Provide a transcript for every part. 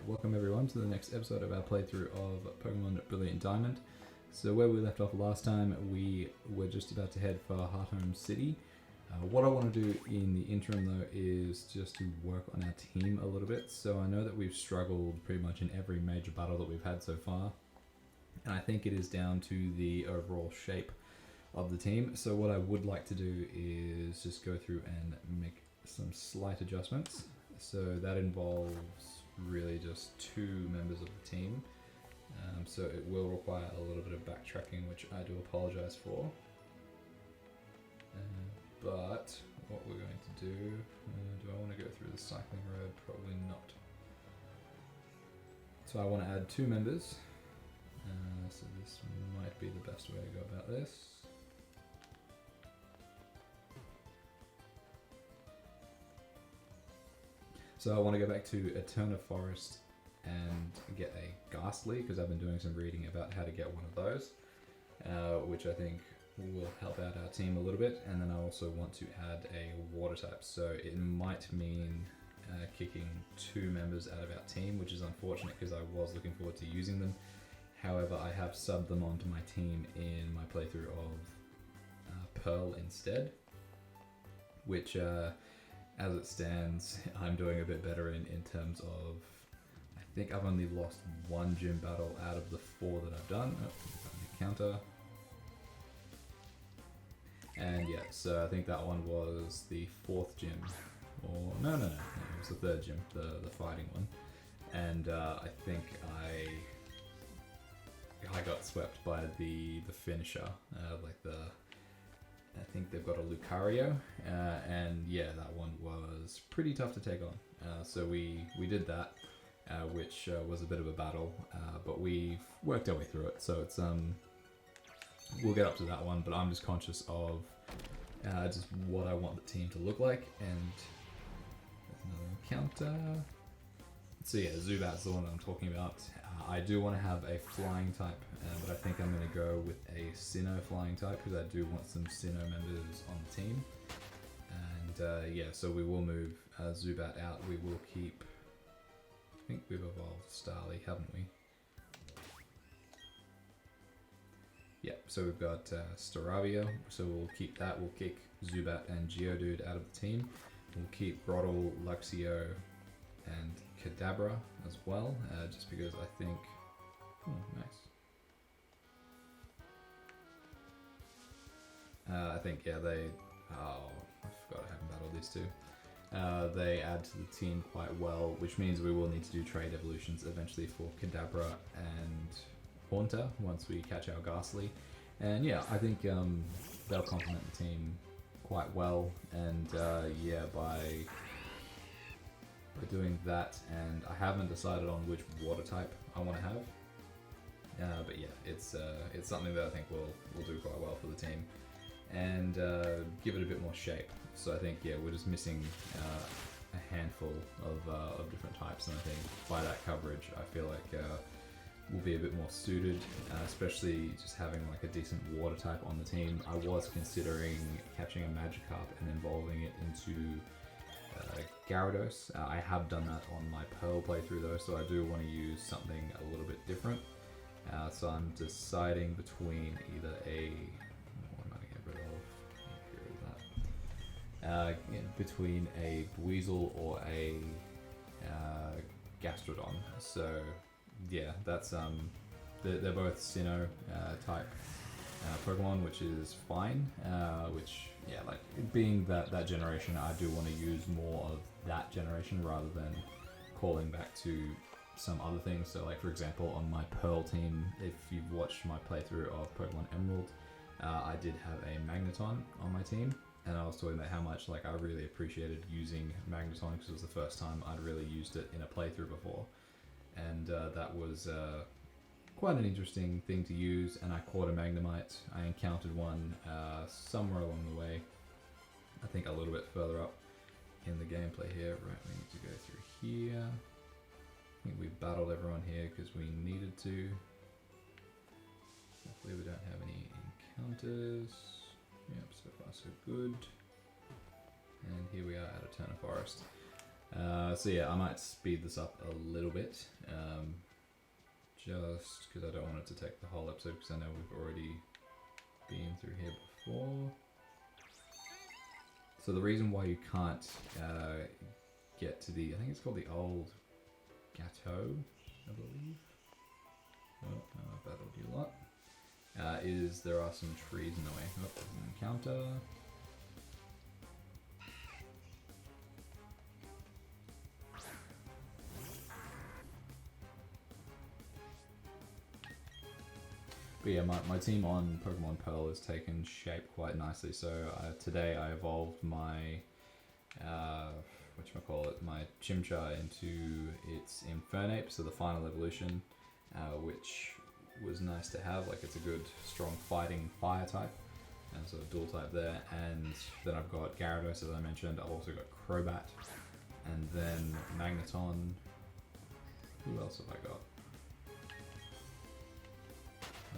welcome everyone to the next episode of our playthrough of Pokemon Brilliant Diamond. So where we left off last time, we were just about to head for Hearthome City. What I want to do in the interim though is just to work on our team a little bit. So I know that we've struggled pretty much in every major battle that we've had so far. And I think it is down to the overall shape of the team. So what I would like to do is just go through and make some slight adjustments. So that involves really just 2 members of the team. So it will require a little bit of backtracking, which I do apologize for. But what we're going to do I want to go through the cycling road? Probably not. So I want to add 2 members. So this might be the best way to go about this. So I want to go back to Eterna Forest and get a Ghastly, because I've been doing some reading about how to get one of those, which I think will help out our team a little bit. And then I also want to add a water type, so it might mean kicking 2 members out of our team, which is unfortunate because I was looking forward to using them. However, I have subbed them onto my team in my playthrough of Pearl instead, which as it stands, I'm doing a bit better in terms of, I think I've only lost 1 gym battle out of the 4 that I've done. Oh, counter. And yeah, so I think that one was the 4th gym. Or, no, it was the 3rd gym, the fighting one. And I think I got swept by the finisher, I think they've got a Lucario, and yeah, that one was pretty tough to take on. So we did that, which was a bit of a battle, but we've worked our way through it. So it's we'll get up to that one, but I'm just conscious of just what I want the team to look like. And there's another encounter. So yeah, Zubat's the one that I'm talking about. I do want to have a flying type, but I think I'm going to go with a Sinnoh flying type because I do want some Sinnoh members on the team. And yeah, so we will move Zubat out. We will keep, I think we've evolved Starly, haven't we? Yeah, so we've got Staravia, so we'll keep that. We'll kick Zubat and Geodude out of the team. We'll keep Grotle, Luxio, and Kadabra as well, just because I think, nice. I think, yeah, I forgot I haven't battled these 2. They add to the team quite well, which means we will need to do trade evolutions eventually for Kadabra and Haunter once we catch our Ghastly. And yeah, I think they'll complement the team quite well, and yeah, by doing that, and I haven't decided on which water type I want to have, but yeah, it's something that I think will do quite well for the team, and give it a bit more shape. So I think, yeah, we're just missing a handful of different types, and I think by that coverage I feel like we'll be a bit more suited, especially just having like a decent water type on the team. I was considering catching a Magikarp and evolving it into Gyarados. I have done that on my Pearl playthrough though, so I do want to use something a little bit different. So I'm deciding between either what am I going to get rid of? Between a Weasel or a Gastrodon. So yeah, that's they're both Sinnoh type Pokemon, which is fine. Which, yeah, like being that generation, I do want to use more of that generation rather than calling back to some other things. So like, for example, on my Pearl team, if you've watched my playthrough of Pokemon Emerald, I did have a Magneton on my team, and I was talking about how much like I really appreciated using Magneton because it was the first time I'd really used it in a playthrough before, and that was quite an interesting thing to use. And I caught a Magnemite. I encountered one somewhere along the way, I think a little bit further up in the gameplay here. Right, we need to go through here. I think we battled everyone here because we needed to. Hopefully we don't have any encounters. Yep, so far so good. And here we are at Eterna Forest. So yeah, I might speed this up a little bit, just because I don't want it to take the whole episode, because I know we've already been through here before. So the reason why you can't get to the, I think it's called the Old Gateau, I believe. Oh, I've battled you a lot. Is there are some trees in the way. Oh, there's an encounter. But yeah, my team on Pokemon Pearl has taken shape quite nicely. So today I evolved my, whatchamacallit, my Chimchar into its Infernape, so the final evolution, which was nice to have. Like, it's a good, strong fighting fire type, and so a dual type there. And then I've got Gyarados, as I mentioned. I've also got Crobat, and then Magneton. Who else have I got?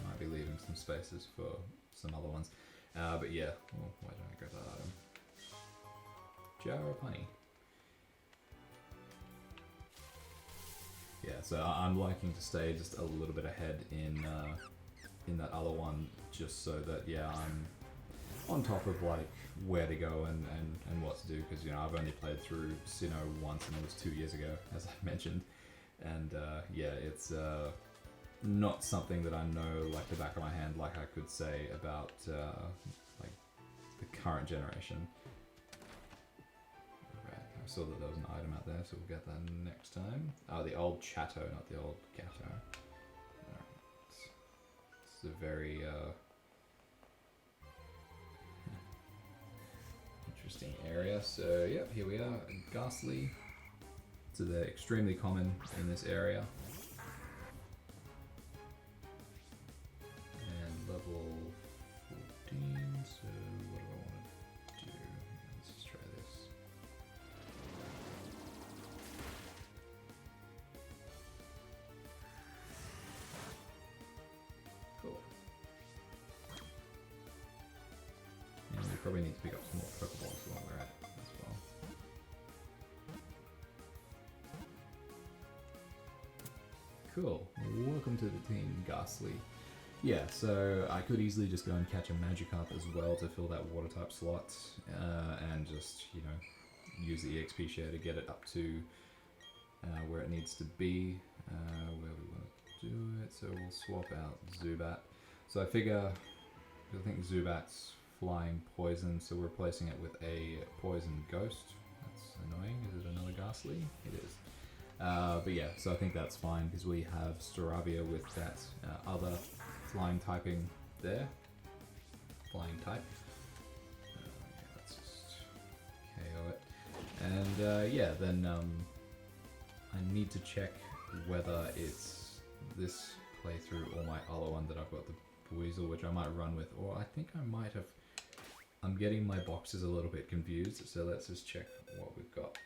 I might be leaving some spaces for some other ones. But yeah, oh, why don't I grab that item? Jar of honey. Yeah, so I'm liking to stay just a little bit ahead in that other one, just so that, yeah, I'm on top of like where to go and what to do, because, you know, I've only played through Sinnoh once, and it was 2 years ago, as I mentioned, and yeah, it's not something that I know like the back of my hand, like I could say about like the current generation. Okay, I saw that there was an item out there, so we'll get that next time. Oh, the Old Chateau, not the Old Gateau. It's a very interesting area. So yeah, here we are, Ghastly. So they're extremely common in this area. Level 14, so what do I want to do? Let's just try this. Cool. And we probably need to pick up some more Pokeballs while we're at it as well. Cool. Welcome to the team, Ghastly. Yeah, so I could easily just go and catch a Magikarp as well to fill that water type slot, and just, you know, use the EXP share to get it up to where it needs to be, where we want to do it. So we'll swap out Zubat. So I figure, I think Zubat's flying poison, so we're replacing it with a poison ghost. That's annoying. Is it another Ghastly? It is. But yeah, so I think that's fine, because we have Staravia with that other flying typing there. Flying type. Yeah, let's just KO it. And yeah, then I need to check whether it's this playthrough or my other one that I've got the Buizel, which I might run with, or I think I might have. I'm getting my boxes a little bit confused, so let's just check what we've got.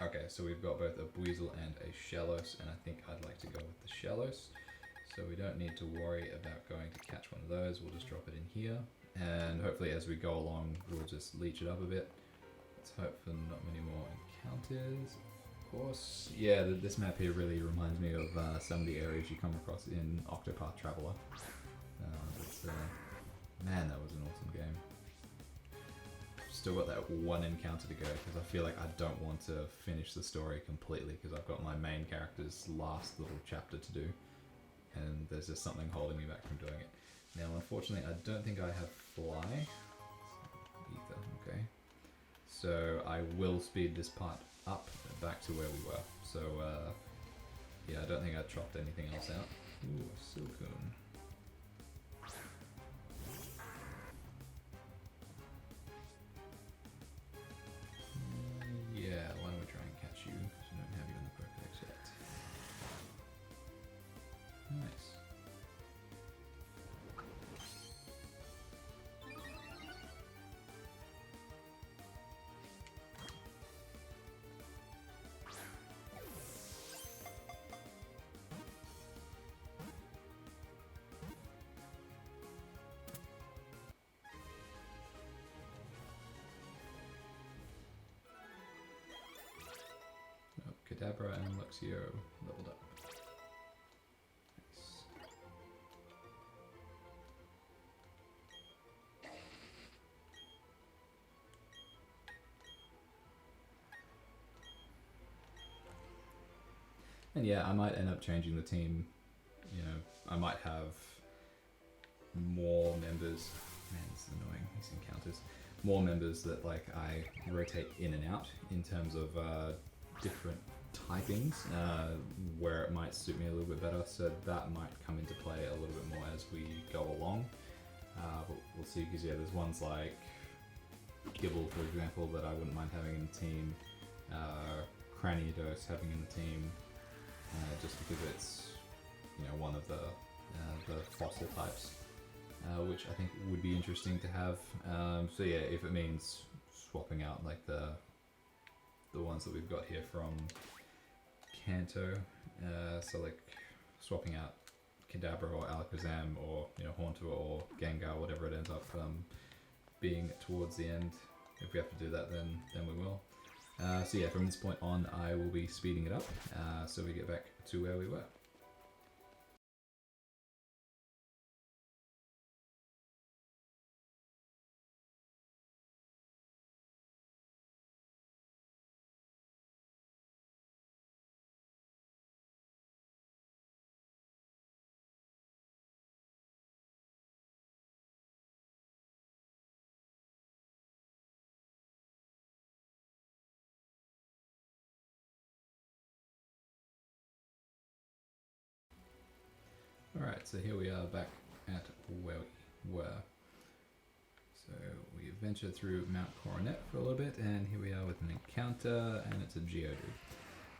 Okay, so we've got both a Buizel and a Shellos, and I think I'd like to go with the Shellos. So we don't need to worry about going to catch one of those, we'll just drop it in here. And hopefully as we go along, we'll just leech it up a bit. Let's hope for not many more encounters, of course. Yeah, this map here really reminds me of some of the areas you come across in Octopath Traveler. Man, that was an awesome game. Still got that one encounter to go, because I feel like I don't want to finish the story completely, because I've got my main character's last little chapter to do, and there's just something holding me back from doing it. Now, unfortunately, I don't think I have fly. Ether, okay. So I will speed this part up back to where we were. So yeah, I don't think I chopped anything else out. Ooh, Silcoon. Yeah, why don't we try and catch you, because we don't have you in the Pokédex yet. Nice. Kadabra and Luxio leveled up. Nice. And yeah, I might end up changing the team. You know, I might have more members. Man, this is annoying, these encounters. More members that like I rotate in and out in terms of different typings, where it might suit me a little bit better. So that might come into play a little bit more as we go along. But we'll see, because yeah, there's ones like Gibble, for example, that I wouldn't mind having in the team. Cranidos having in the team, just because it's, you know, one of the fossil types, which I think would be interesting to have. So yeah, if it means swapping out like the ones that we've got here from Kanto, so like swapping out Kadabra or Alakazam or, you know, Haunter or Gengar, whatever it ends up being towards the end. If we have to do that, then we will. So yeah, from this point on, I will be speeding it up, so we get back to where we were. Alright, so here we are back at where we were. So we ventured through Mount Coronet for a little bit, and here we are with an encounter, and it's a Geodude.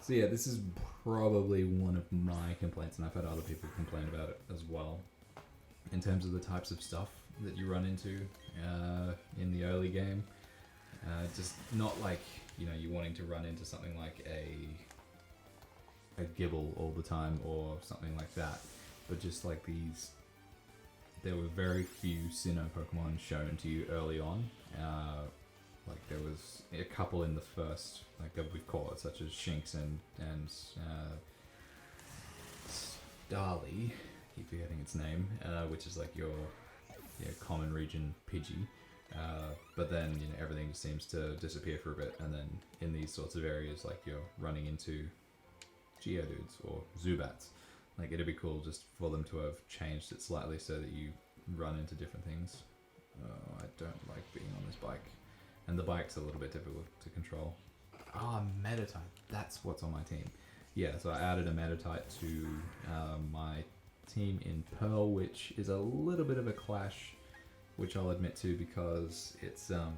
So yeah, this is probably one of my complaints, and I've had other people complain about it as well, in terms of the types of stuff that you run into in the early game. Just not like, you know, you wanting to run into something like a Gibble all the time or something like that. But just like these, there were very few Sinnoh Pokemon shown to you early on. Like there was a couple in the first, like that we've caught, such as Shinx and Starly, keep forgetting its name, which is like your common region Pidgey. But then, you know, everything just seems to disappear for a bit, and then in these sorts of areas, like you're running into Geodudes or Zubats. Like, it'd be cool just for them to have changed it slightly so that you run into different things. Oh, I don't like being on this bike. And the bike's a little bit difficult to control. Ah, Meditite. That's what's on my team. Yeah, so I added a Meditite to my team in Pearl, which is a little bit of a clash, which I'll admit to, because it's, you know,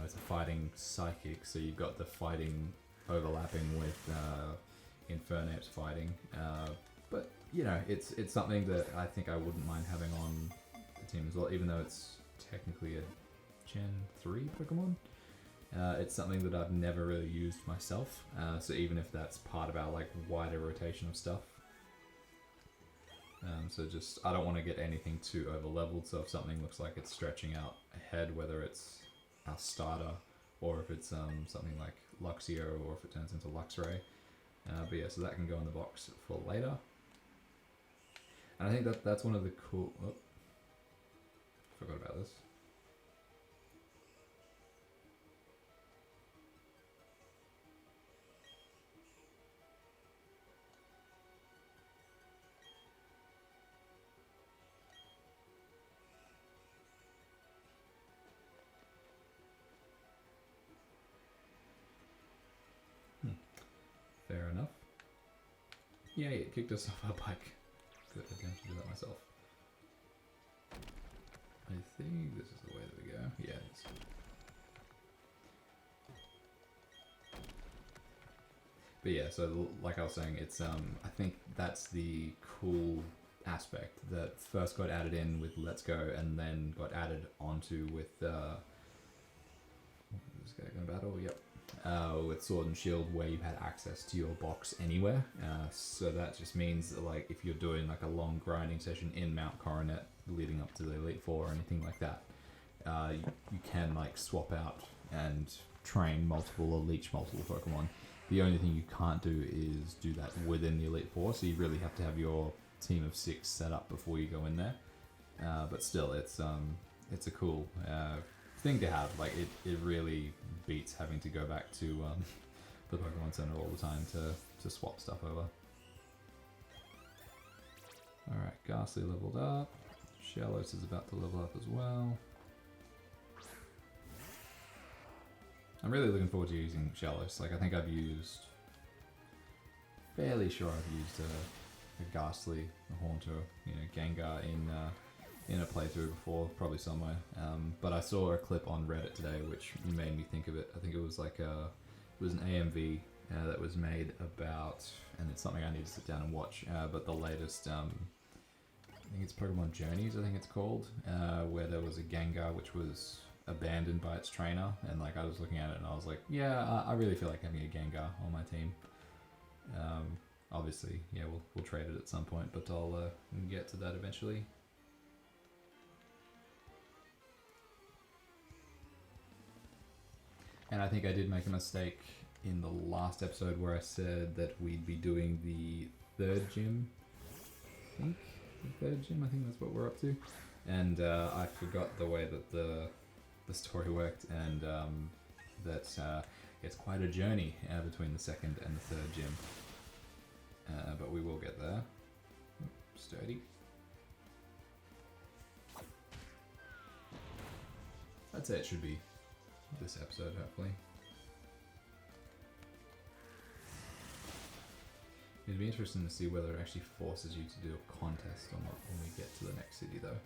it's a fighting psychic, so you've got the fighting overlapping with Infernape's fighting, but you know, it's something that I think I wouldn't mind having on the team as well, even though it's technically a Gen 3 Pokemon. It's something that I've never really used myself, so even if that's part of our like wider rotation of stuff, so just I don't want to get anything too over leveled. So if something looks like it's stretching out ahead, whether it's our starter or if it's something like Luxio or if it turns into Luxray. But yeah, so that can go in the box for later. And I think that's one of the cool... Oh, forgot about this. Fair enough. Yay, it kicked us off our bike. Good, I didn't have to do that myself. I think this is the way that we go. Yeah, it is. But yeah, so like I was saying, it's I think that's the cool aspect that first got added in with Let's Go and then got added onto with this guy going to battle, yep. With Sword and Shield, where you had access to your box anywhere. So that just means that, like, if you're doing like a long grinding session in Mount Coronet leading up to the Elite Four or anything like that, you can like swap out and train multiple or leech multiple Pokemon The only thing you can't do is do that within the Elite Four, so you really have to have your team of 6 set up before you go in there. But still, it's a cool thing to have. Like it really beats having to go back to the Pokemon Center all the time to swap stuff over. Alright, Ghastly leveled up. Shellos is about to level up as well. I'm really looking forward to using Shellos. Like, I think I've used... fairly sure I've used a Ghastly, a Haunter, you know, Gengar in a playthrough before, probably somewhere. But I saw a clip on Reddit today which made me think of it. I think it was like it was an AMV that was made about, and it's something I need to sit down and watch, but the latest, I think it's Pokemon Journeys, I think it's called, where there was a Gengar which was abandoned by its trainer, and like I was looking at it and I was like, yeah, I really feel like having a Gengar on my team. Obviously, yeah, we'll trade it at some point, but I'll get to that eventually. And I think I did make a mistake in the last episode where I said that we'd be doing the 3rd gym. I think the 3rd gym. I think that's what we're up to. And I forgot the way that the story worked, and that it's quite a journey between the 2nd and the 3rd gym. But we will get there. Sturdy. I'd say it should be this episode, hopefully. It'd be interesting to see whether it actually forces you to do a contest or not when we get to the next city, though.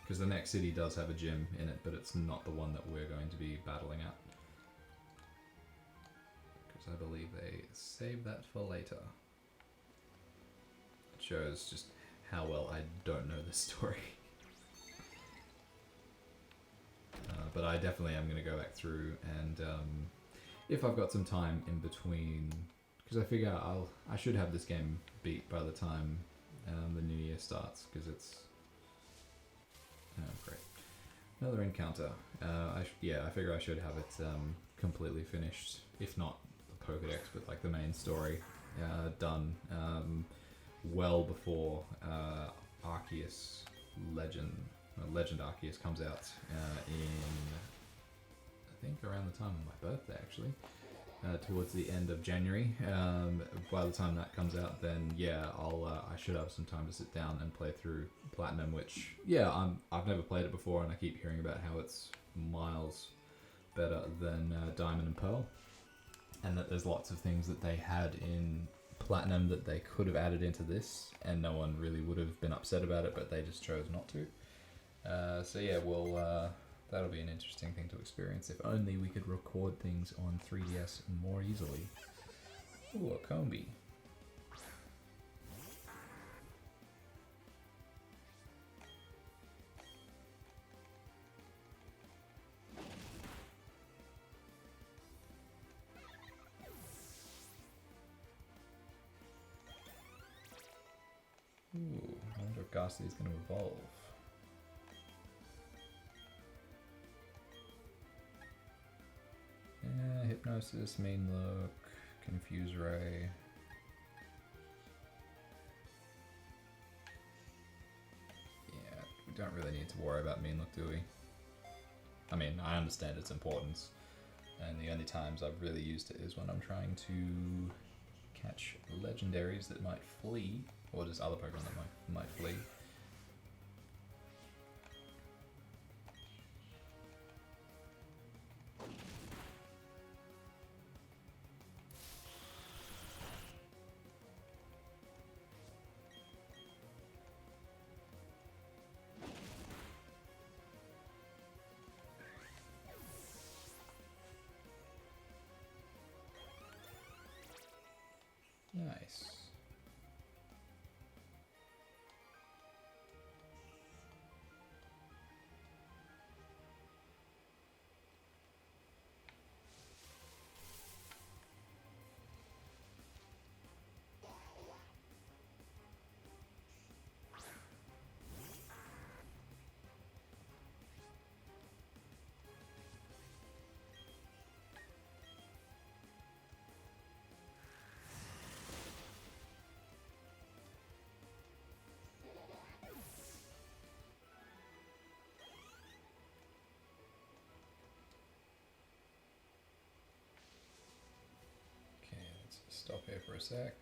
Because the next city does have a gym in it, but it's not the one that we're going to be battling at. Because I believe they save that for later. It shows just how well I don't know this story. But I definitely am going to go back through, and if I've got some time in between, because I figure I should have this game beat by the time the new year starts, because it's great. Another encounter. I figure I should have it completely finished, if not the Pokedex, but like the main story done well before Arceus Legend Arceus comes out in, I think, around the time of my birthday, actually, towards the end of January. By the time that comes out, then yeah, I should have some time to sit down and play through Platinum, which I've never played it before, and I keep hearing about how it's miles better than Diamond and Pearl, and that there's lots of things that they had in Platinum that they could have added into this, and no one really would have been upset about it, but they just chose not to. So yeah, that'll be an interesting thing to experience. If only we could record things on 3DS more easily. Ooh, a Combi. Ooh, I wonder if Ghastly is going to evolve. Hypnosis, Mean Look, Confuse Ray. Yeah, we don't really need to worry about Mean Look, do we? I mean, I understand its importance, and the only times I've really used it is when I'm trying to catch legendaries that might flee, or just other Pokemon that might flee. Nice. stop here for a sec.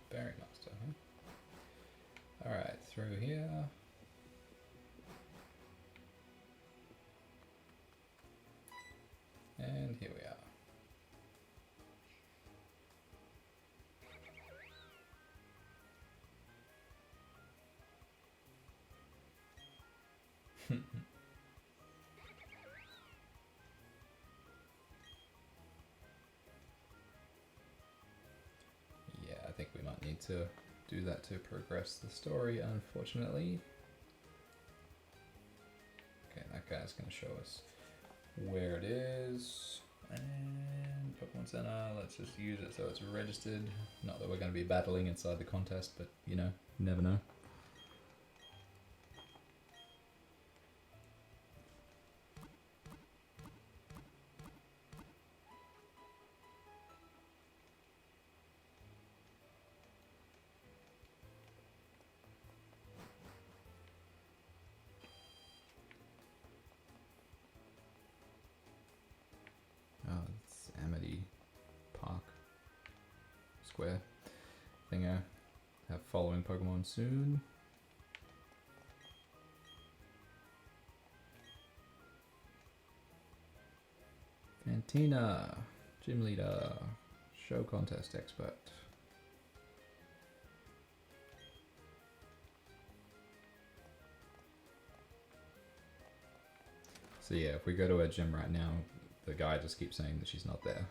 Berry Master, huh? Alright, through here. And here we are. Yeah, I think we might need to do that to progress the story, unfortunately. Okay, that guy's going to show us where it is. And Pokemon Center, let's just use it so it's registered. Not that we're going to be battling inside the contest, but you know, you never know. Oh, it's Amity Park Square thingo. Have following Pokemon soon. Fantina, Gym Leader, Show Contest Expert. So yeah, if we go to her gym right now, the guy just keeps saying that she's not there.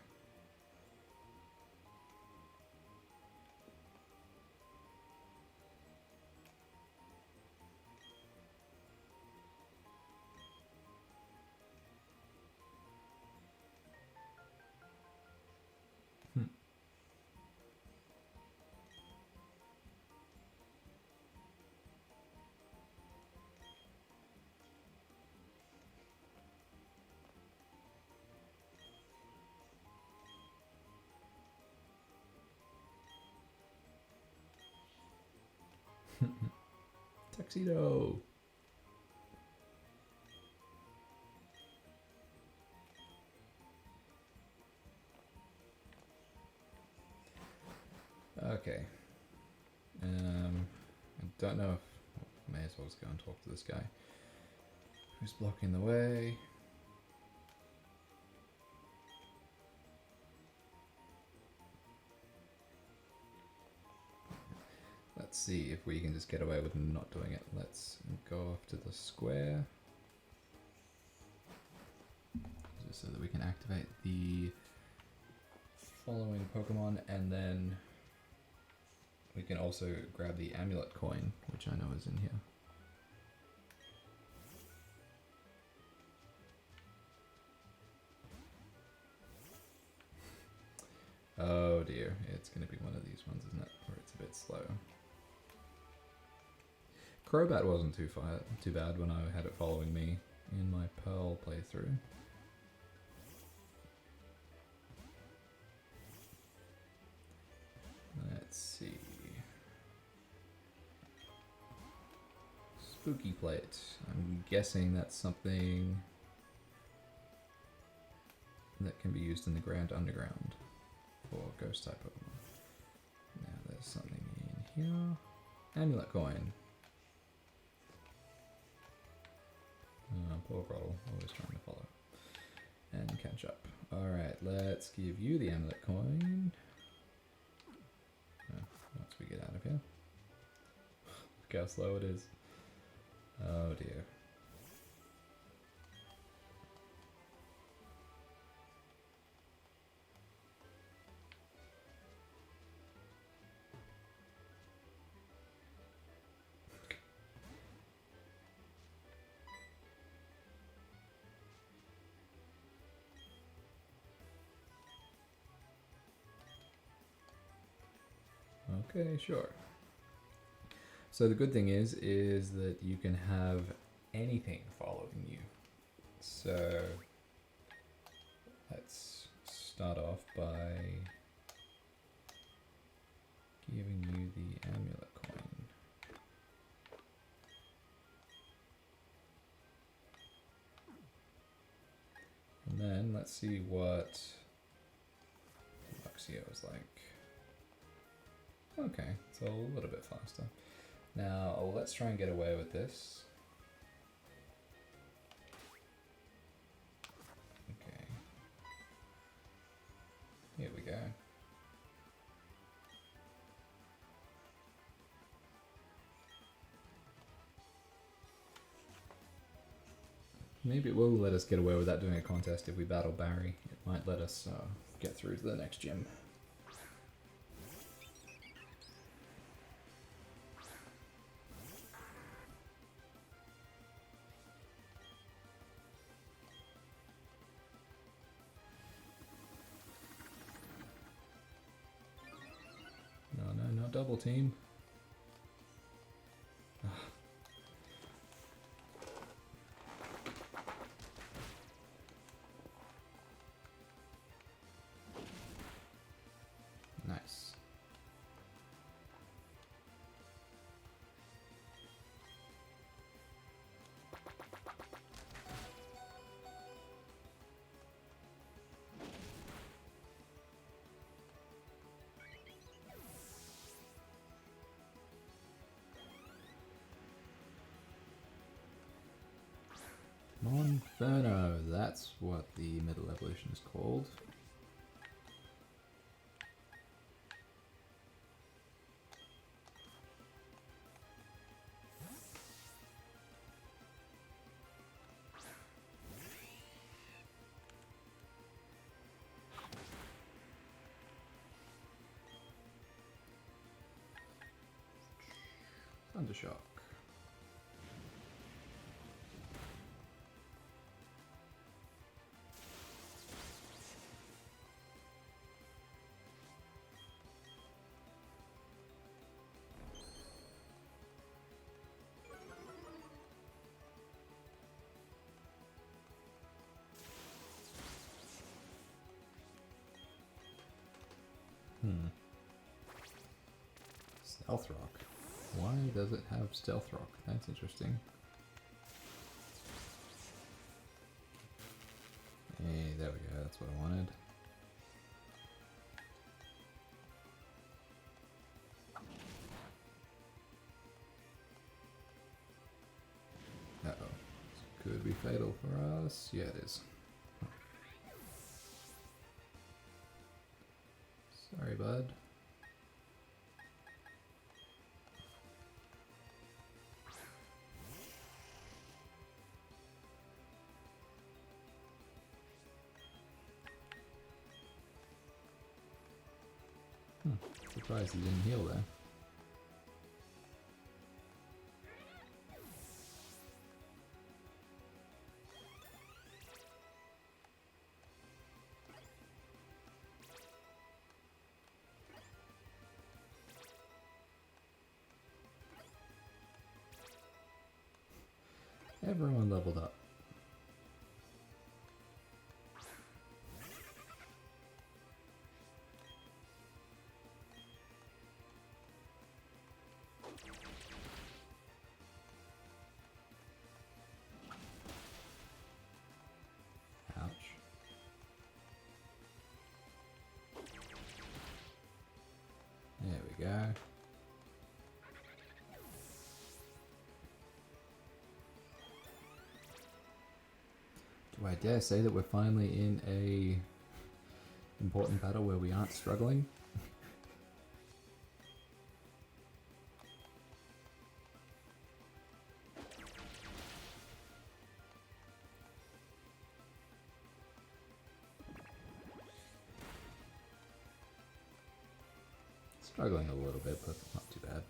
Tuxedo. Okay. I don't know if may as well just go and talk to this guy. Who's blocking the way? Let's see if we can just get away with not doing it. Let's go off to the square. Just so that we can activate the following Pokemon, and then we can also grab the Amulet Coin, which I know is in here. Oh dear, it's going to be one of these ones, isn't it? Where it's a bit slow. Crobat wasn't too bad when I had it following me in my Pearl playthrough. Let's see. Spooky Plate. I'm guessing that's something that can be used in the Grand Underground for Ghost type Pokemon. Now there's something in here. Amulet Coin. Poor Bottle, always trying to follow. And catch up. Alright, let's give you the Amulet Coin. Once we get out of here. Look how slow it is. Oh dear. Okay, sure. So the good thing is that you can have anything following you. So let's start off by giving you the Amulet Coin. And then let's see what Luxio is like. Okay, so a little bit faster. Now let's try and get away with this. Okay. Here we go. Maybe it will let us get away without doing a contest if we battle Barry. It might let us get through to the next gym. No, not double team. Nice. Monferno, that's what the middle evolution is called. Thundershock. Stealth Rock. Why does it have Stealth Rock? That's interesting. Hey, there we go. That's what I wanted. Uh-oh. This could be fatal for us. Yeah, it is. Sorry, bud. Surprised he didn't heal there. Everyone leveled up. Ouch. There we go. Do I dare say that we're finally in a important battle where we aren't struggling? Struggling a little bit, but not too bad.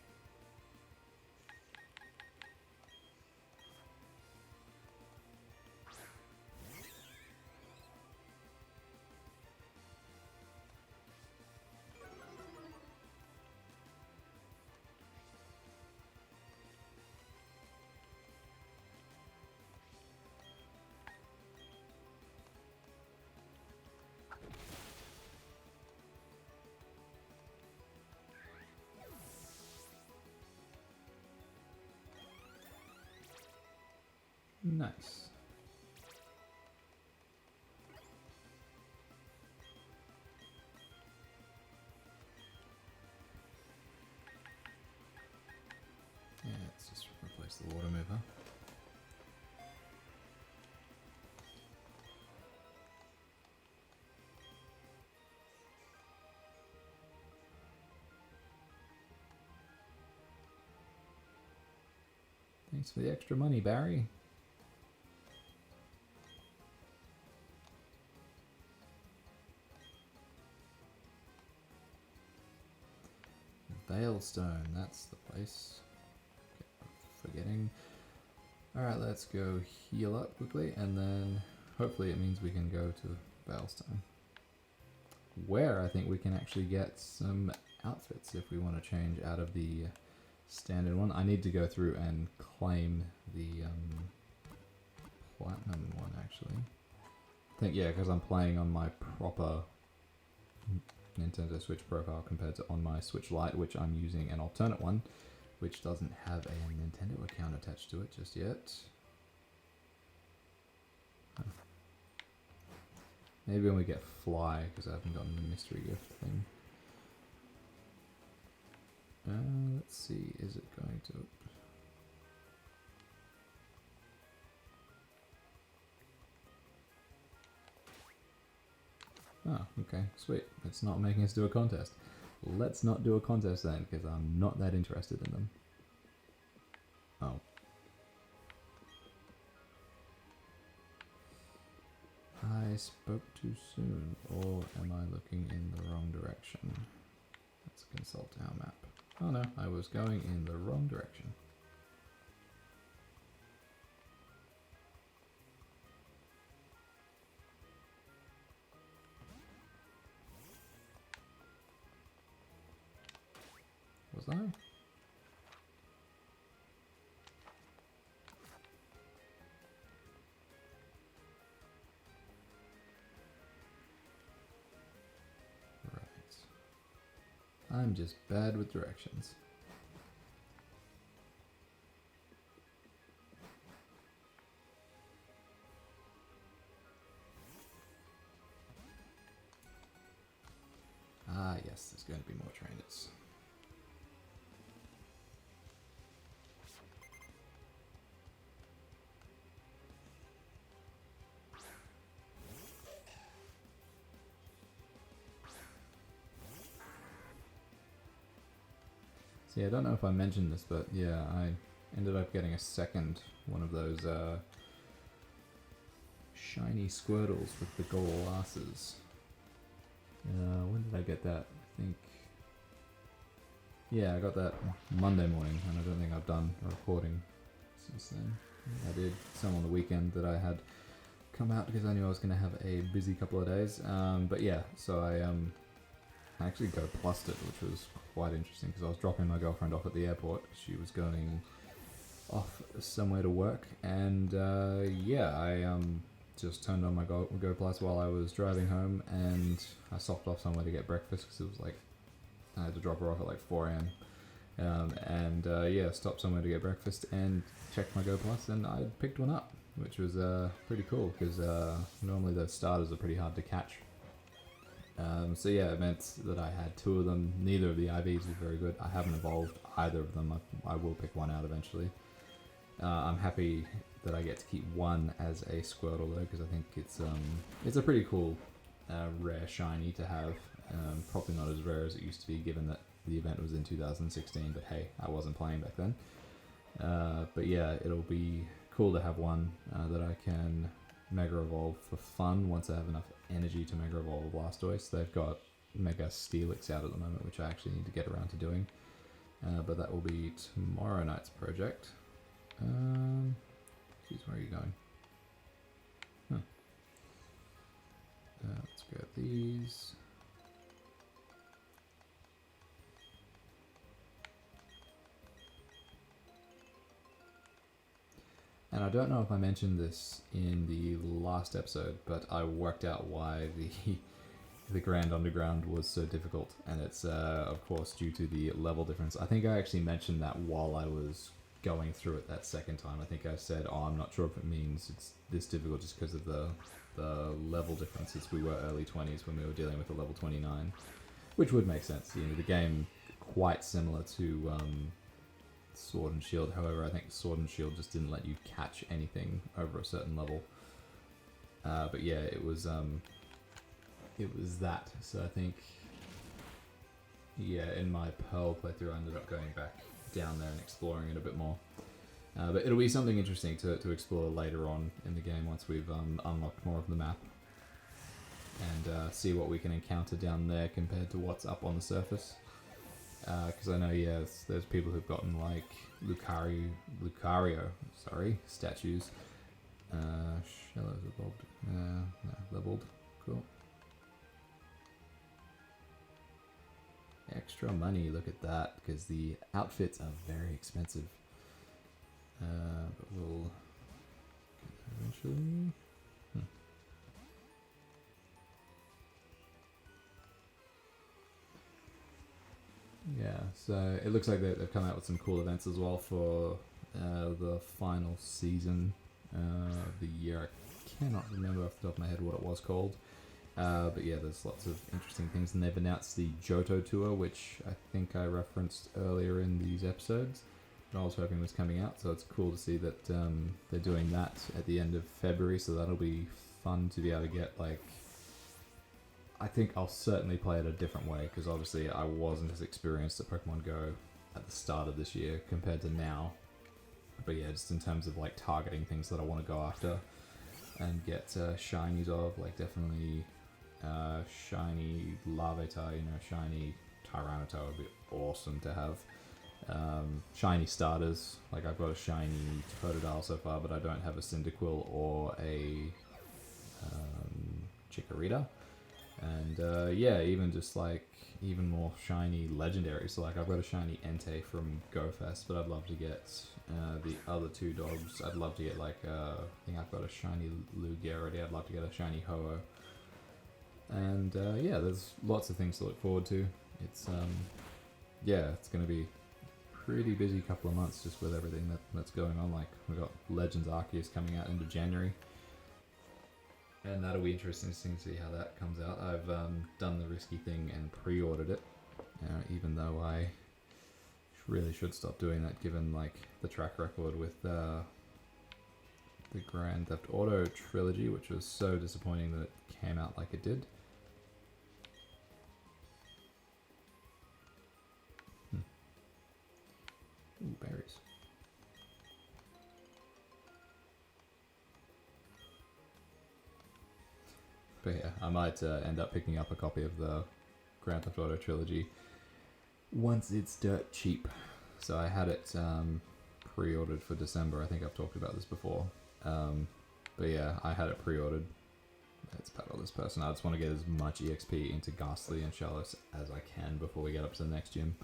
Nice. Yeah, let's just replace the water mover. Thanks for the extra money, Barry. Veilstone, that's the place. Forgetting. Alright, let's go heal up quickly, and then hopefully it means we can go to Veilstone. Where I think we can actually get some outfits if we want to change out of the standard one. I need to go through and claim the platinum one actually. I think, yeah, because I'm playing on my proper Nintendo Switch profile compared to on my Switch Lite, which I'm using an alternate one, which doesn't have a Nintendo account attached to it just yet. Maybe when we get Fly, because I haven't gotten the mystery gift thing. Let's see, is it going to... Oh, okay, sweet. It's not making us do a contest. Let's not do a contest then, because I'm not that interested in them. Oh. I spoke too soon, or am I looking in the wrong direction? Let's consult our map. Oh no, I was going in the wrong direction. Was I? I'm just bad with directions. Ah, yes, there's going to be more trainers. Yeah, I don't know if I mentioned this, but yeah, I ended up getting a second one of those shiny Squirtles with the gold glasses. When did I get that? I think... Yeah, I got that Monday morning, and I don't think I've done a recording since then. I did some on the weekend that I had come out because I knew I was going to have a busy couple of days. But yeah, so I actually go plussed it, which was quite interesting because I was dropping my girlfriend off at the airport. She was going off somewhere to work, and yeah, I just turned on my Go Plus while I was driving home, and I stopped off somewhere to get breakfast because it was like I had to drop her off at like 4 a.m. Yeah, stopped somewhere to get breakfast and checked my Go Plus, and I picked one up, which was pretty cool because normally the starters are pretty hard to catch. So yeah, it meant that I had 2 of them. Neither of the IVs was very good. I haven't evolved either of them. I will pick one out eventually. I'm happy that I get to keep one as a Squirtle though, because I think it's a pretty cool rare shiny to have. Probably not as rare as it used to be, given that the event was in 2016. But hey, I wasn't playing back then. But yeah, it'll be cool to have one that I can Mega Evolve for fun once I have enough energy to Mega Evolve a Blastoise. They've got Mega Steelix out at the moment, which I actually need to get around to doing. But that will be tomorrow night's project. Geez, where are you going? Huh. Let's grab these. And I don't know if I mentioned this in the last episode, but I worked out why the Grand Underground was so difficult, and it's of course due to the level difference. I think I actually mentioned that while I was going through it that second time. I think I said, oh, I'm not sure if it means it's this difficult just because of the level differences. We were early 20s when we were dealing with a level 29, which would make sense. You know, the game quite similar to Sword and Shield. However, I think Sword and Shield just didn't let you catch anything over a certain level. But yeah, it was that. So I think, yeah, in my Pearl playthrough, I ended up going back down there and exploring it a bit more. But it'll be something interesting to explore later on in the game once we've unlocked more of the map and see what we can encounter down there compared to what's up on the surface. Because I know, yeah, there's people who've gotten like Lucario statues. Shallows evolved. No, leveled. Cool. Extra money, look at that, because the outfits are very expensive. But we'll eventually. Yeah, so it looks like they've come out with some cool events as well for the final season of the year. I cannot remember off the top of my head what it was called. But yeah, there's lots of interesting things, and they've announced the Johto tour, which I think I referenced earlier in these episodes, and I was hoping was coming out, so it's cool to see that they're doing that at the end of February, so that'll be fun to be able to get, like, I think I'll certainly play it a different way, because obviously I wasn't as experienced at Pokemon Go at the start of this year compared to now, but yeah, just in terms of, like, targeting things that I want to go after and get shinies of, like, definitely shiny Larvitar, you know, shiny Tyranitar would be awesome to have. Shiny starters, like I've got a shiny Totodile so far, but I don't have a Cyndaquil or a Chikorita. And yeah, even just like even more shiny legendaries. So like I've got a shiny Entei from GoFest, but I'd love to get the other two dogs. I'd love to get like I think I've got a shiny Lugia already. I'd love to get a shiny Ho-Oh. And yeah, there's lots of things to look forward to. It's yeah, it's going to be a pretty busy couple of months just with everything that's going on. Like we've got Legends Arceus coming out into January, and that'll be interesting to see how that comes out. I've done the risky thing and pre-ordered it, even though I really should stop doing that given like the track record with the Grand Theft Auto trilogy, which was so disappointing that it came out like it did. Ooh, berries. But yeah, I might end up picking up a copy of the Grand Theft Auto trilogy once it's dirt cheap. So I had it pre-ordered for December. I think I've talked about this before. But yeah, I had it pre-ordered. Let's battle this person. I just want to get as much EXP into Ghastly and Shallows as I can before we get up to the next gym.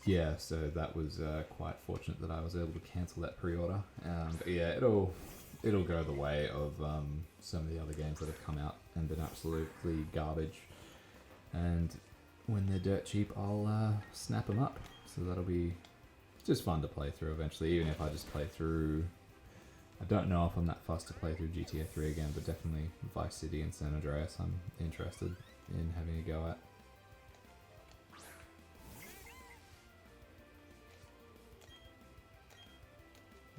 Yeah, so that was quite fortunate that I was able to cancel that pre-order. But yeah, it'll go the way of some of the other games that have come out and been absolutely garbage. And when they're dirt cheap, I'll snap them up. So that'll be just fun to play through eventually, even if I just play through. I don't know if I'm that fussed to play through GTA 3 again, but definitely Vice City and San Andreas I'm interested in having a go at.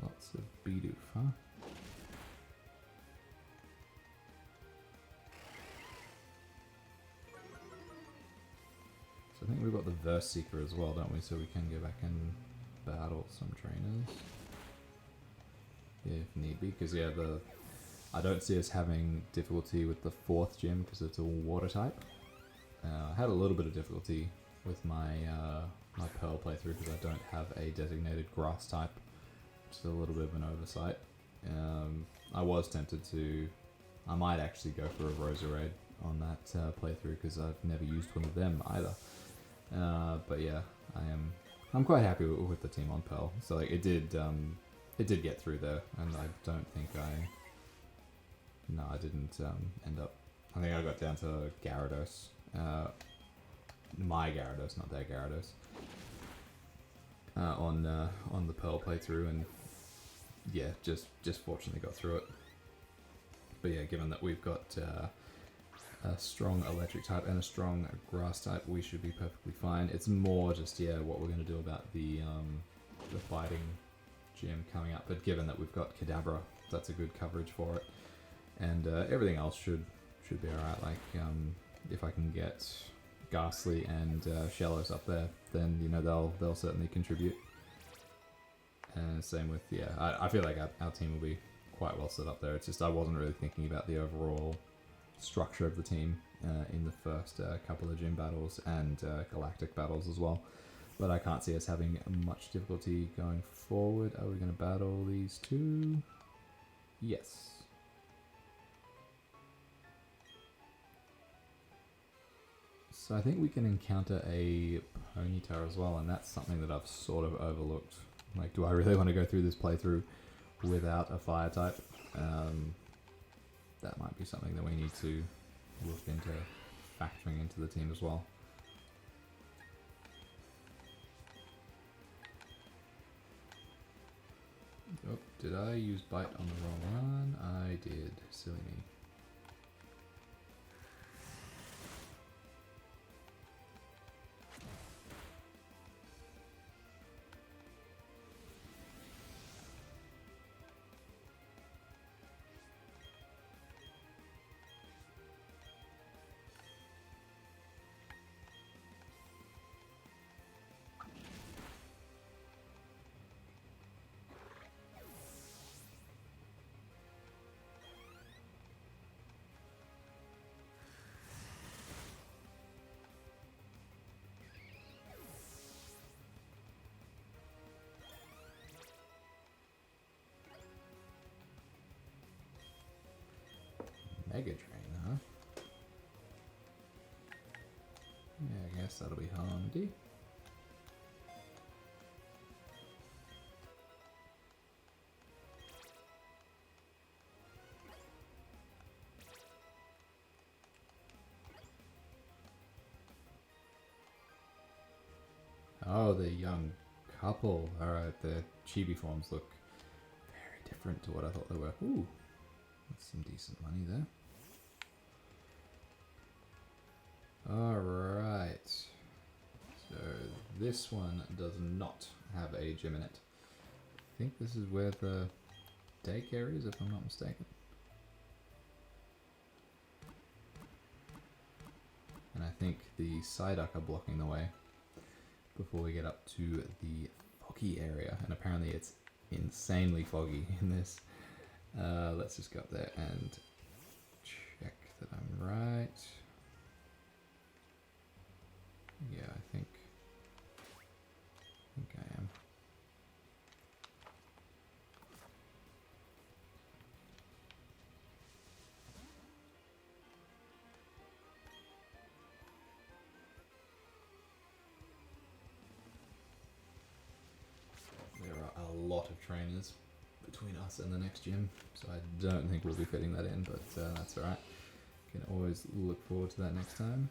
Lots of Bidoof, huh? So I think we've got the Verse Seeker as well, don't we? So we can go back and battle some trainers. Yeah, if need be, because yeah, I don't see us having difficulty with the 4th gym because it's a water type. I had a little bit of difficulty with my my Pearl playthrough because I don't have a designated grass type, which is a little bit of an oversight. I was tempted to, I might actually go for a Roserade on that playthrough because I've never used one of them either. But yeah, I'm quite happy with the team on Pearl. So like it did get through there, and I don't think I didn't end up. I think I got down to Gyarados. My Gyarados, not their Gyarados. on the Pearl playthrough, and yeah, just fortunately got through it. But yeah, given that we've got a strong electric type and a strong grass type, we should be perfectly fine. It's more just what we're going to do about the fighting gym coming up. But given that we've got Kadabra, that's a good coverage for it, and everything else should be alright. Like if I can get Ghastly and Shallows up there, then they'll certainly contribute. And same with I feel like our team will be quite well set up there. It's just I wasn't really thinking about the overall structure of the team in the first couple of gym battles and galactic battles as well. But I can't see us having much difficulty going forward. Are we going to battle these two? Yes. So I think we can encounter a Ponyta as well, and that's something that I've sort of overlooked. Like, do I really want to go through this playthrough without a fire type? That might be something that we need to look into factoring into the team as well. Oh, did I use Bite on the wrong one? I did. Silly me. Mega Drain, huh? Yeah, I guess that'll be handy. Oh, the young couple. Alright, the chibi forms look very different to what I thought they were. Ooh, that's some decent money there. Alright, so this one does not have a gym in it. I think this is where the daycare is, if I'm not mistaken. And I think the Psyduck are blocking the way before we get up to the foggy area. And apparently it's insanely foggy in this. Let's just go up there and check that I'm right. Yeah, I think I am. There are a lot of trainers between us and the next gym, so I don't think we'll be fitting that in, but that's alright. Can always look forward to that next time.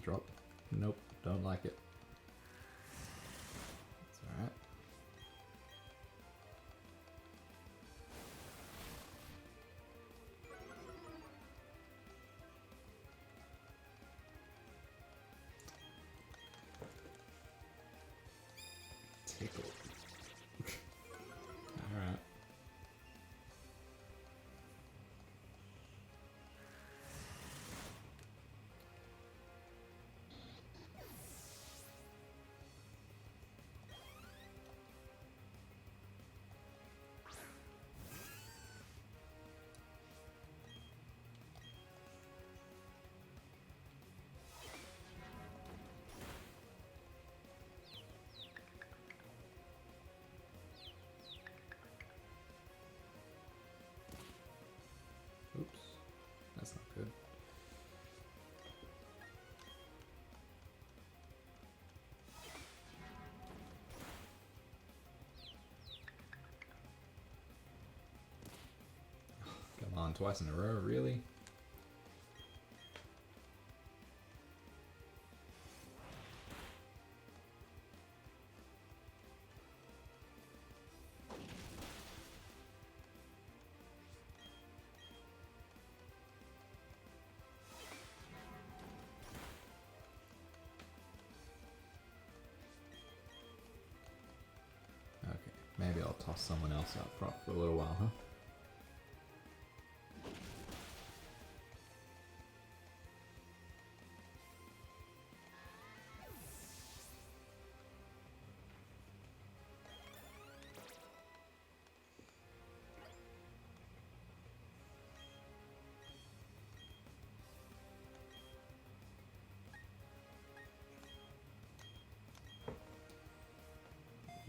Drop. Nope, don't like it. It's alright. Tickle. Alright. twice in a row, really? Maybe I'll toss someone else out front for a little while, huh?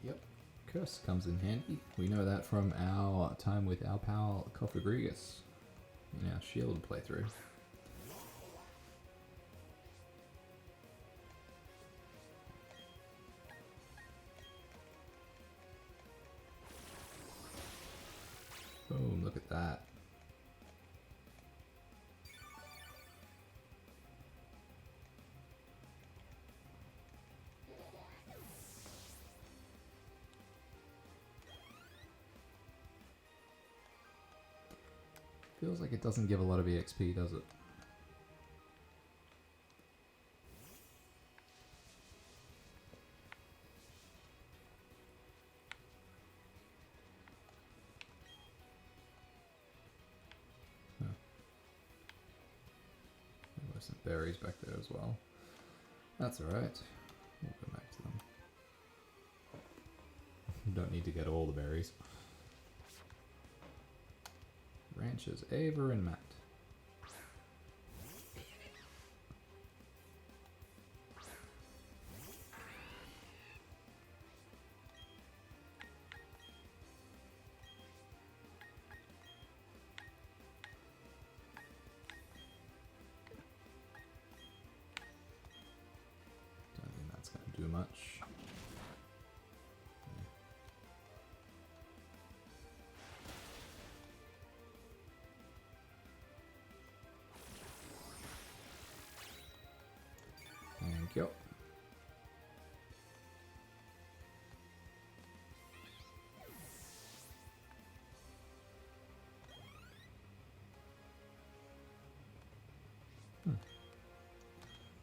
Yep. Curse comes in handy. We know that from our time with our pal Cofagrigus in our Shield playthrough. Boom, look at that. Feels like it doesn't give a lot of EXP, does it? Huh. There were some berries back there as well. That's alright. We'll go back to them. Don't need to get all the berries. Ranches Ava and Matt. Don't think that's going to do much. Thank you.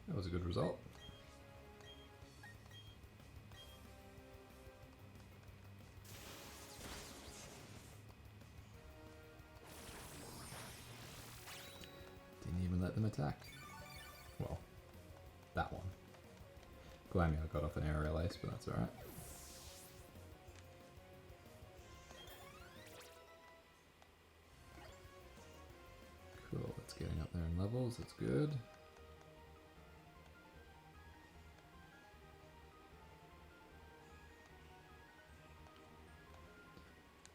That was a good result. Didn't even let them attack. Well, that one. Glamia got off an aerial ace, but that's alright. Cool, it's getting up there in levels, that's good.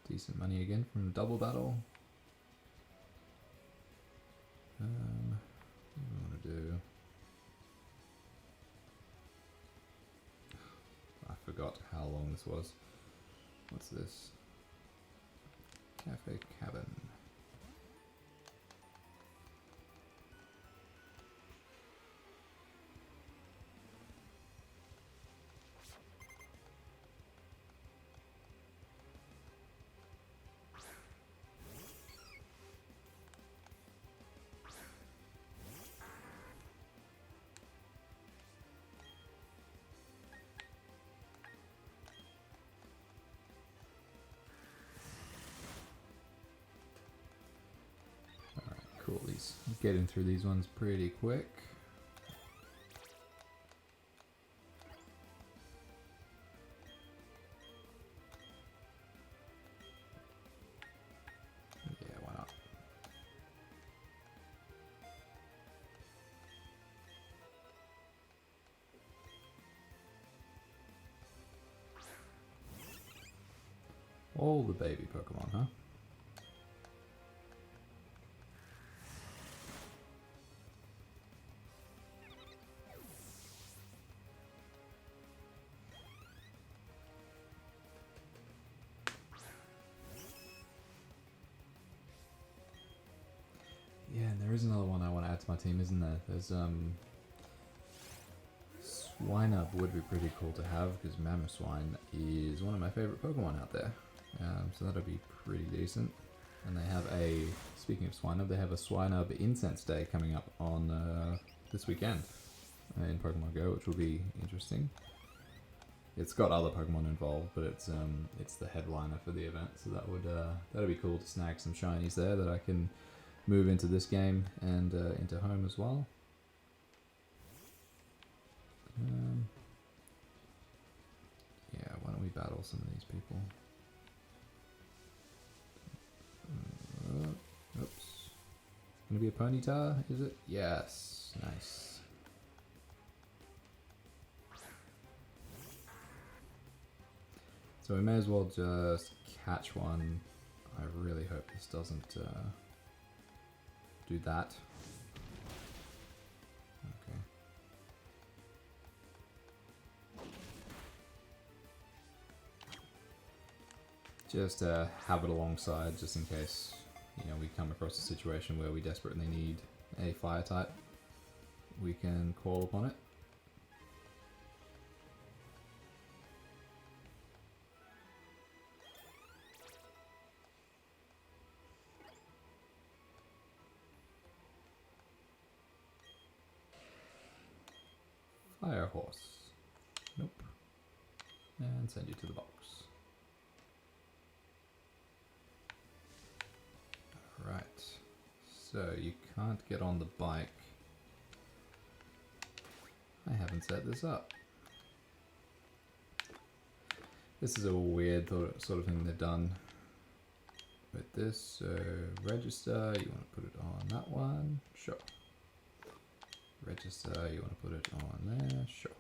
Decent money again from double battle. What do we want to do? I forgot how long this was. What's this? Cafe Cabin. Cool, getting through these ones pretty quick. Yeah, why not? All the baby Pokemon, huh? is another one I want to add to my team, isn't there? There's Swinub would be pretty cool to have because Mamoswine is one of my favorite Pokemon out there. So that'll be pretty decent. And they have a, speaking of Swinub, they have a Swinub Incense Day coming up on this weekend in Pokemon Go, which will be interesting. It's got other Pokemon involved, but it's the headliner for the event, so that'll be cool to snag some shinies there that I can move into this game and into home as well. Yeah, why don't we battle some of these people? Oops. Gonna be a Ponyta, is it? Yes, nice. So we may as well just catch one. I really hope this doesn't do that. Okay. Just have it alongside, just in case, you know, we come across a situation where we desperately need a fire type. We can call upon it. Fire Horse. Nope. And send you to the box. Right. So you can't get on the bike. I haven't set this up. This is a weird sort of thing they've done with this. So register, you want to put it on that one? Sure. Register, you want to put it on there? Sure.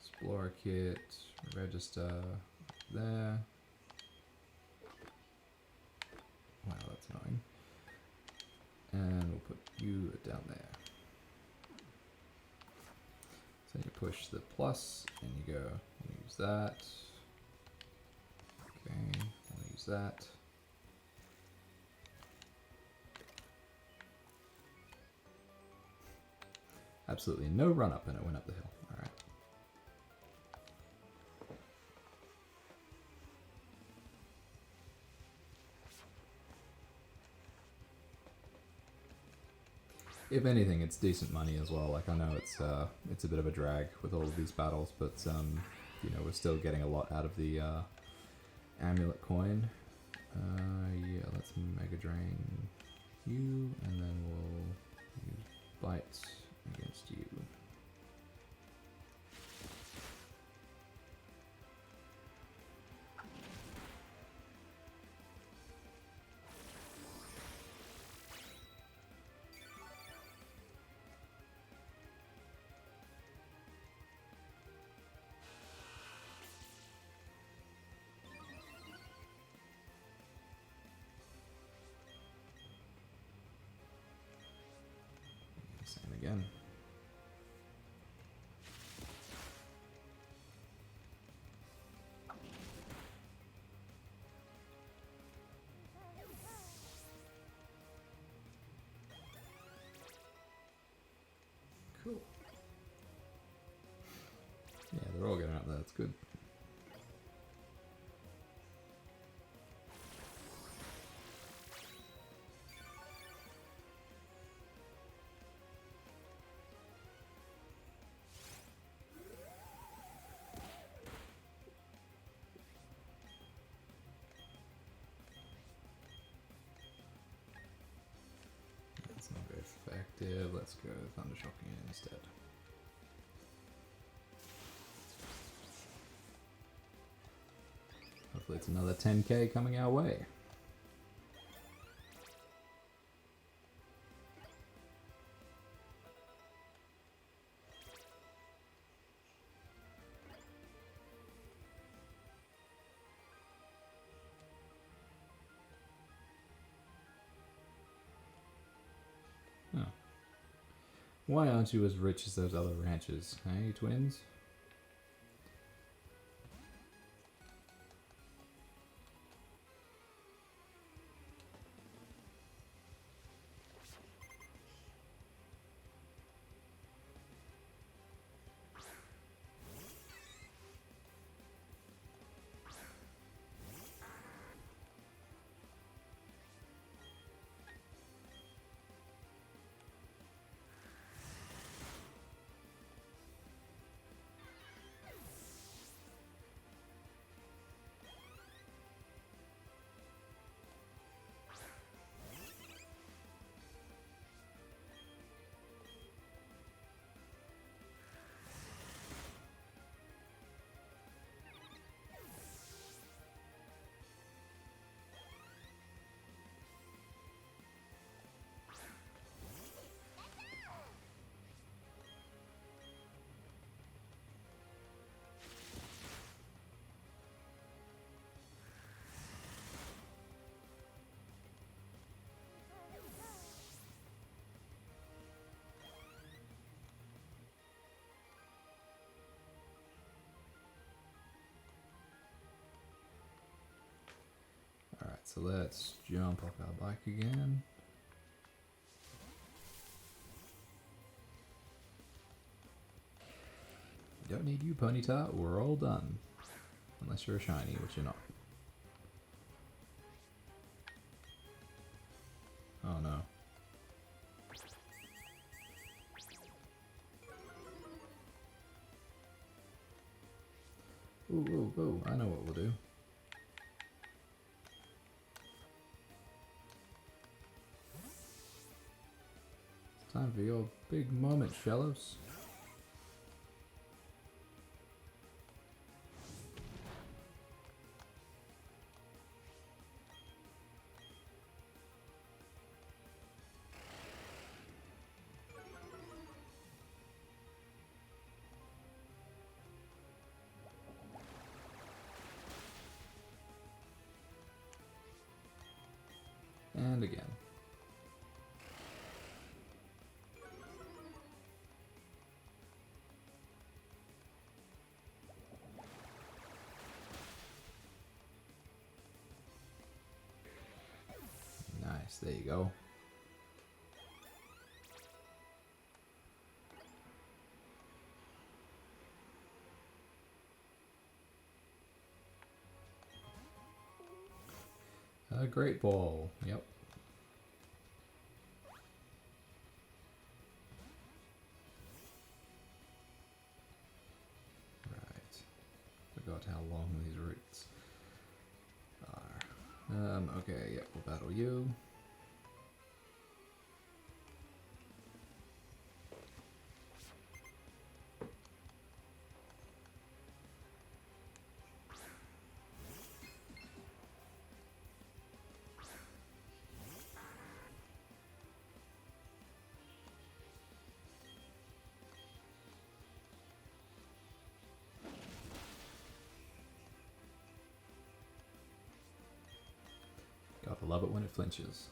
Explorer kit, register there. Wow, that's annoying. And we'll put you down there. So you push the plus and you go, use that. Okay, I'll use that. Absolutely no run up and it went up the hill. Alright. If anything, it's decent money as well. Like, I know it's a bit of a drag with all of these battles, but you know, we're still getting a lot out of the Amulet Coin. Yeah, let's Mega Drain you, and then we'll use Bite against you. Same again. Cool. Yeah, they're all getting up there. That's good. That's not very effective. Let's go Thunder Shocking instead. Hopefully it's another 10k coming our way. Oh. Why aren't you as rich as those other ranches, hey, twins? so let's jump off our bike again. Don't need you, Ponyta. We're all done. Unless you're a shiny, which you're not. Oh no. Ooh, ooh, ooh, I know what we'll do. It's time for your big moment, fellows. And again. Nice, there you go. A great ball, yep. Forgot how long these routes are. Okay, yep, we'll battle you. Gotta love it when it flinches.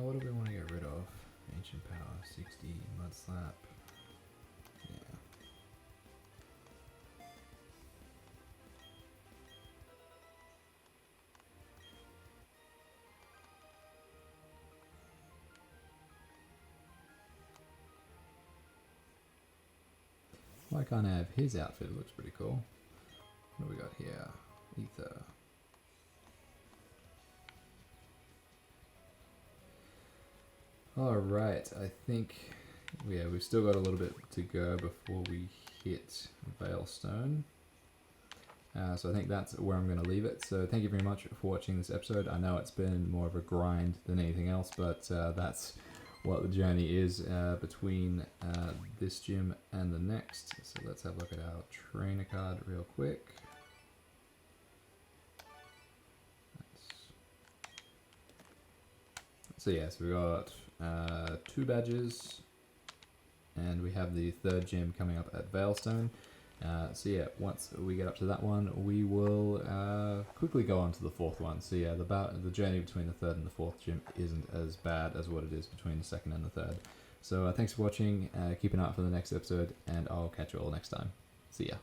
What do we want to get rid of? Ancient Power, 60, Mud Slap. Yeah. Why can't I have his outfit? It looks pretty cool. What do we got here? Ether. Alright, I think, yeah, we've still got a little bit to go before we hit Veilstone. So I think that's where I'm going to leave it. So thank you very much for watching this episode. I know it's been more of a grind than anything else, but that's what the journey is between this gym and the next. So let's have a look at our trainer card real quick. So yes, we got 2 badges, and we have the 3rd gym coming up at Veilstone. So yeah, once we get up to that one, we will quickly go on to the 4th one. So yeah, the journey between the 3rd and the 4th gym isn't as bad as what it is between the 2nd and the 3rd. So thanks for watching, keep an eye out for the next episode, and I'll catch you all next time. See ya.